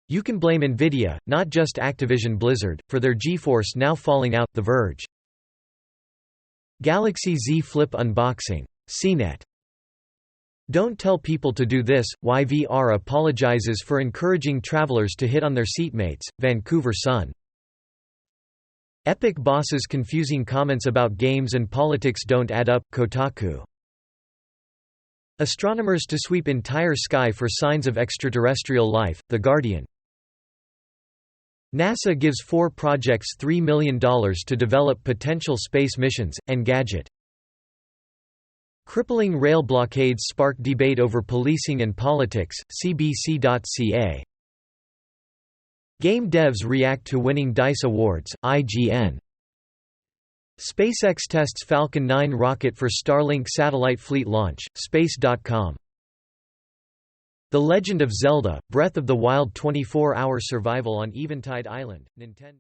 You can blame Nvidia, not just Activision Blizzard, for their GeForce now falling out. The Verge. Galaxy Z Flip unboxing. CNET. Don't tell people to do this. Why VR apologizes for encouraging travelers to hit on their seatmates. Vancouver Sun. Epic bosses' confusing comments about games and politics don't add up. Kotaku. Astronomers to sweep entire sky for signs of extraterrestrial life. The Guardian. NASA gives 4 projects $3 million to develop potential space missions. Engadget. Crippling rail blockades spark debate over policing and politics. CBC.ca. Game devs react to winning DICE awards. IGN. SpaceX tests Falcon 9 rocket for Starlink satellite fleet launch. Space.com. The Legend of Zelda: Breath of the Wild 24-hour survival on Eventide Island. Nintendo.